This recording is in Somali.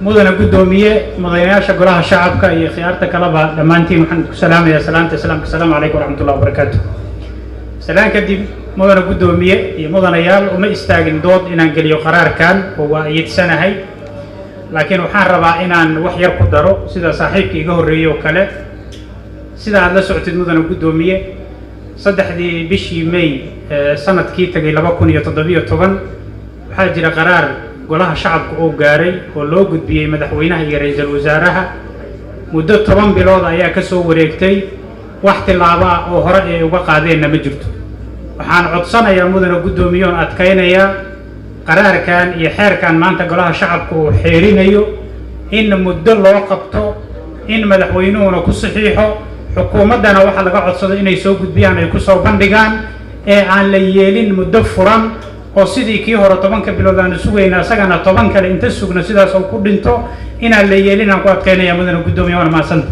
مدن قدومية مدنياش قراها شعبك يا خيارتك لبا دمانتي محمد سلام يا سلامة السلام عليكم ورحمة الله وبركاته. سلام كدي مدن قدومية يا مدنيال وما استاجن دود إن أنجليو قرار كان هو يتسنى هاي لكن وحربا إن وحير قدروا سيدا صاحبك يجهر ريو كله سيدا هذا سعة مدن قدومية صدق دي بشي ماي سنة كي تجي لبكون يتضبيه طبعا حاجة قرار golaha shacabku oo gaaray oo loo gudbiyay madaxweynaha iyo ra'iisul wasaaraha muddo 10 bilood ayaa ka soo wareegtay wax tilaabo oo hore ay uga qaadeen ma jirto waxaan codsanayaa mudane gudoomiyoon adkaynaya qaraarkan iyo xeerkan maanta golaha shacabku uu xeerinayo in muddo loo qabto in madaxweynuhuna ku saxiixo xukuumadana waxa laga codsado inay soo gudbiyaan ay ku soo bandhigaan ee aan la yeelin muddo furan oo sidii kii hore 10 bilood aan sugayna asagana 10 kale inta sugna sidaas oo ku dhinto inaan la yeelin aan ku adkaynaya mudane gudoomiyaha ma san